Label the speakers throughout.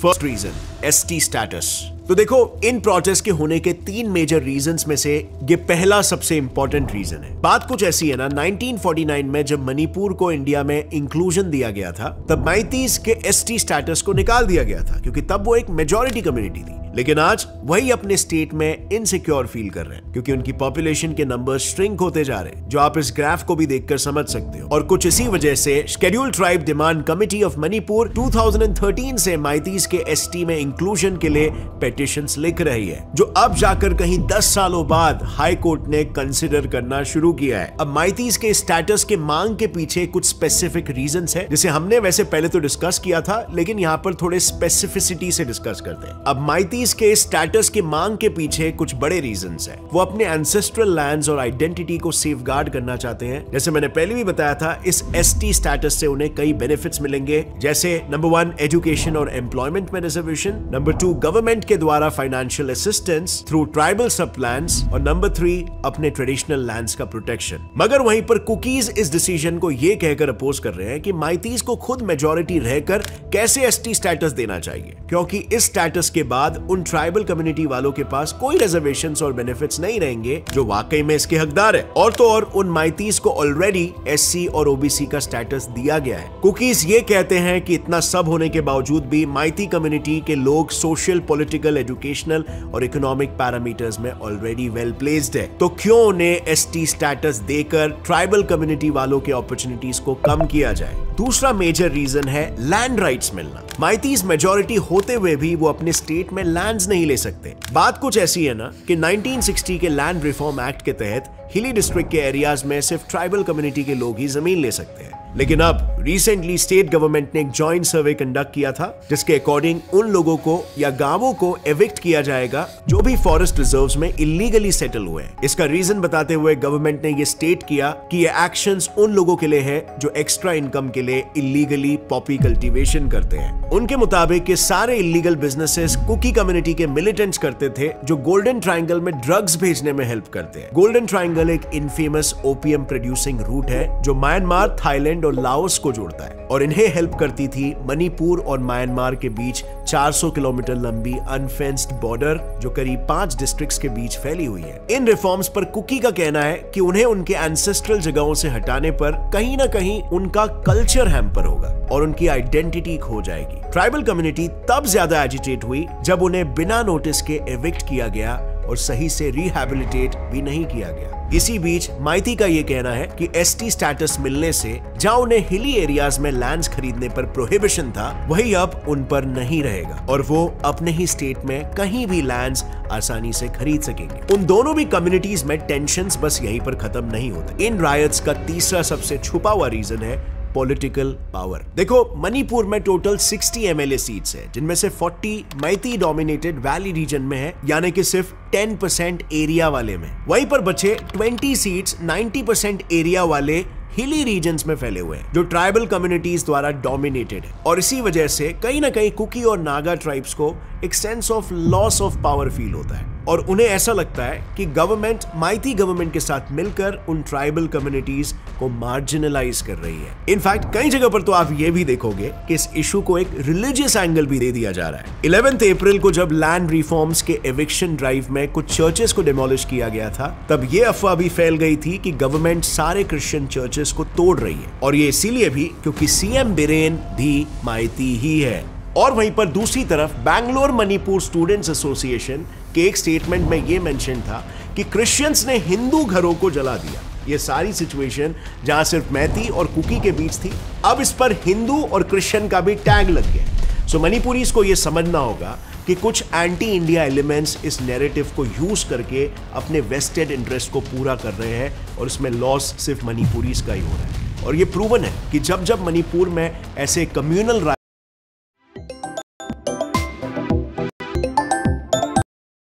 Speaker 1: First reason, ST status. तो देखो, इन protest के होने के 3 मेजर रीजंस में से ये पहला सबसे इंपॉर्टेंट रीजन है। बात कुछ ऐसी है ना, 1949 में जब मणिपुर को इंडिया में इंक्लूजन दिया गया था, तब माइतीज के एसटी स्टेटस को निकाल दिया गया था, क्योंकि तब वो एक मेजॉरिटी कम्युनिटी थी। लेकिन आज वही अपने स्टेट में इनसिक्योर फील कर रहे हैं, क्योंकि उनकी पॉपुलेशन के नंबर्स श्रिंक होते जा रहे हैं, जो आप इस ग्राफ को भी देखकर समझ सकते हो। और कुछ इसी वजह से scheduled tribe demand committee of Manipur 2013 से माइतीज के एसटी में इंक्लूजन के लिए पेटिशंस लिख रही है, जो अब जाकर कहीं 10 सालों बाद हाई कोर्ट ने कंसिडर करना शुरू किया है। अब माइतीज के स्टेटस के मांग के पीछे कुछ स्पेसिफिक रीजंस है, जिसे हमने वैसे पहले तो डिस्कस किया था, लेकिन यहाँ पर थोड़े स्पेसिफिसिटी से डिस्कस करते हैं। अब माइतीज के स्टेटस की मांग के पीछे कुछ बड़े रीजंस हैं। वो अपने एंसेस्ट्रल लैंड्स और आइडेंटिटी को सेफगार्ड करना चाहते हैं। जैसे मैंने पहले भी बताया था, इस एसटी स्टेटस से उन्हें कई बेनिफिट्स मिलेंगे, जैसे नंबर 1 एजुकेशन और एम्प्लॉयमेंट में रिजर्वेशन, नंबर 2 गवर्नमेंट के द्वारा फाइनेंशियल असिस्टेंस थ्रू ट्राइबल सब प्लान्स, और नंबर 3 अपने ट्रेडिशनल लैंड्स का प्रोटेक्शन। मगर वहीं पर कुकीज इस डिसीजन को यह कहकर अपोज कर रहे हैं कि माइतीज को खुद मेजॉरिटी रहकर कैसे एसटी स्टेटस देना चाहिए, क्योंकि इस स्टेटस के बाद उन ट्राइबल कम्युनिटी वालों के पास कोई रिजर्वेशंस और बेनिफिट्स नहीं रहेंगे जो वाकई में इसके हकदार है। और तो और उन माइतीज को ऑलरेडी एससी और ओबीसी का स्टेटस दिया गया है। कुकीज ये कहते हैं कि इतना सब होने के बावजूद भी माइती कम्युनिटी के लोग सोशल, पॉलिटिकल, एजुकेशनल और इकोनॉमिक पैरामीटर्स में ऑलरेडी वेल प्लेस्ड है, तो क्यों उन्हें एसटी स्टेटस देकर ट्राइबल कम्युनिटी वालों के अपॉर्चुनिटीज को कम किया जाए। दूसरा मेजर रीजन है लैंड राइट्स मिलना। माइतीज मेजॉरिटी होते हुए भी वो अपने स्टेट में लैंड्स नहीं ले सकते। बात कुछ ऐसी है ना कि 1960 के लैंड रिफॉर्म एक्ट के तहत हिली डिस्ट्रिक्ट के एरियाज में सिर्फ ट्राइबल कम्युनिटी के लोग ही जमीन ले सकते हैं। लेकिन अब रिसेंटली स्टेट गवर्नमेंट ने एक जॉइंट सर्वे कंडक्ट किया था, जिसके अकॉर्डिंग उन लोगों को या गांवों को एविक्ट किया जाएगा जो भी फॉरेस्ट रिजर्व्स में इलीगली सेटल हुए हैं। इसका रीजन बताते हुए गवर्नमेंट ने ये स्टेट किया कि ये एक्शंस उन लोगों के लिए है जो एक्स्ट्रा इनकम के लिए इलीगली पॉपी कल्टीवेशन करते हैं। उनके मुताबिक ये सारे इलीगल बिजनेसेस कुकी कम्युनिटी के मिलिटेंट्स करते थे, जो गोल्डन ट्रायंगल में ड्रग्स भेजने में हेल्प करते हैं। गोल्डन ट्रायंगल एक इनफेमस ओपियम प्रोड्यूसिंग रूट है जो म्यांमार, थाईलैंड और लाओस को जोड़ता है, और इन्हें हेल्प करती थी मणिपुर और म्यांमार के बीच 400 किलोमीटर लंबी अनफेंस्ड बॉर्डर, जो करीब 5 डिस्ट्रिक्ट्स के बीच फैली हुई है। इन रिफॉर्म्स पर कुकी का कहना है कि उन्हें उनके एंसेस्ट्रल जगहों से हटाने पर कहीं ना कहीं उनका कल्चर हैम्पर होगा और उनकी आइडेंटिटी खो जाएगी। ट्राइबल कम्युनिटी तब ज्यादा एजिटेट हुई जब उन्हें बिना नोटिस के एविक्ट किया गया और सही से रिहैबिलिटेट भी नहीं किया गया। इसी बीच माइती का यह कहना है कि एसटी स्टेटस मिलने से जहां उन्हें हिली एरियाज में लैंड्स खरीदने पर प्रोहिबिशन था, वही अब उन पर नहीं रहेगा और वो अपने ही स्टेट में कहीं भी लैंड्स आसानी से खरीद सकेंगे। उन दोनों भी कम्युनिटीज में टेंशंस बस यहीं पर खत्म नहीं होते। इन रायट्स का तीसरा सबसे छुपा हुआ रीजन है पॉलिटिकल पावर। देखो, मणिपुर में टोटल 60 एमएलए सीट्स है, जिनमें से 40 माइती डोमिनेटेड वैली रीजन में है, यानी कि सिर्फ 10% एरिया वाले में। वहीं पर बचे 20 सीट्स 90% एरिया वाले हिली रीजन्स में फैले हुए हैं, जो ट्राइबल कम्युनिटीज द्वारा डोमिनेटेड है। और इसी वजह से कहीं ना कहीं कुकी और नागा ट्राइब्स को एक sense of loss of power feel होता है, और उन्हें ऐसा लगता है कि गवर्नमेंट माइती गवर्नमेंट के साथ मिलकर उन ट्राइबल कम्युनिटीज को मार्जिनलाइज कर रही है। इनफैक्ट कई जगह पर तो आप ये भी देखोगे कि इस इशू को एक रिलीजियस एंगल भी दे दिया जा रहा है। 11 अप्रैल को जब लैंड रिफॉर्म्स के एविक्शन ड्राइव में कुछ चर्चेस को डिमोलिश किया गया था, तब ये अफवाह भी फैल गई थी कि गवर्नमेंट सारे क्रिश्चियन चर्चेस को तोड़ रही है, और ये इसीलिए भी क्योंकि सीएम बिरेन भी माइती ही है। और वहीं पर दूसरी तरफ बैंगलोर मणिपुर स्टूडेंट्स एसोसिएशन के एक स्टेटमेंट में यह मेंशन था कि क्रिश्चियंस ने हिंदू घरों को जला दिया। ये सारी सिचुएशन जहां सिर्फ मैती और कुकी के बीच थी, अब इस पर हिंदू और क्रिश्चियन का भी टैग लग गया। सो मणिपुरीज को यह समझना होगा कि कुछ एंटी इंडिया एलिमेंट्स इस नैरेटिव को यूज करके अपने वेस्टेड इंटरेस्ट को पूरा कर रहे हैं, और इसमें लॉस सिर्फ मणिपुरीज का ही हो रहा है। और ये प्रूवन है कि जब जब मणिपुर में ऐसे कम्युनल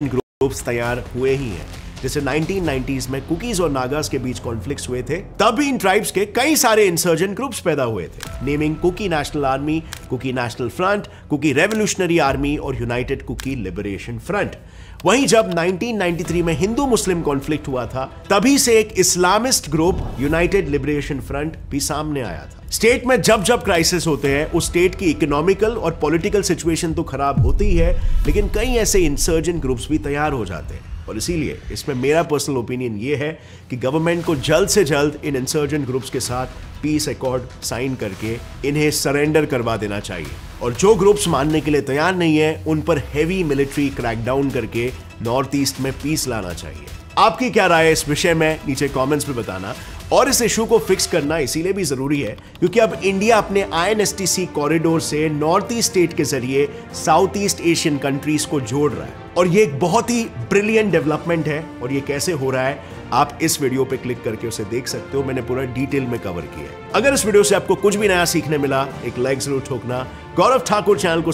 Speaker 1: ग्रुप्स तैयार हुए ही हैं, जैसे 1990s में कुकीज और नागास के बीच कॉन्फ्लिक्ट्स हुए थे, तब भी इन ट्राइब्स के कई सारे इंसर्जेंट ग्रुप्स पैदा हुए थे, naming Kuki National Army, Kuki National Front, Kuki Revolutionary Army और यूनाइटेड कुकी लिबरेशन फ्रंट। वहीं जब 1993 में हिंदू मुस्लिम कॉन्फ्लिक्ट हुआ था, तभी से एक Islamist group United liberation front भी सामने आया था। स्टेट में जब जब क्राइसिस होते हैं, उस स्टेट की इकोनॉमिकल और पॉलिटिकल सिचुएशन तो खराब होती ही है, लेकिन कई ऐसे इंसर्जेंट ग्रुप्स भी तैयार हो जाते हैं। और इसीलिए इसमें मेरा पर्सनल ओपिनियन ये है कि गवर्नमेंट को जल्द से जल्द इन इंसर्जेंट ग्रुप्स के साथ पीस अकॉर्ड साइन करके इन्हें सरेंडर करवा देना चाहिए, और जो ग्रुप्स मानने के लिए तैयार नहीं है, उन पर हेवी मिलिट्री क्रैकडाउन करके नॉर्थ ईस्ट में पीस लाना चाहिए। आपकी क्या राय है इस विषय में, नीचे कमेंट्स में बताना। और इस इशू को फिक्स करना इसीलिए भी जरूरी है क्योंकि अब इंडिया अपने INSTC कॉरिडोर से नॉर्थ ईस्ट स्टेट के जरिए साउथ ईस्ट एशियन कंट्रीज को जोड़ रहा है, और ये एक बहुत ही ब्रिलियंट डेवलपमेंट है। और ये कैसे हो रहा है, आप इस वीडियो पे क्लिक करके उसे देख सकते हो, मैंने पूरा डिटेल में कवर किया है। अगर इस वीडियो से आपको कुछ भी नया सीखने मिला, एक लाइक जरूर ठोकना। गौरव ठाकुर चैनल को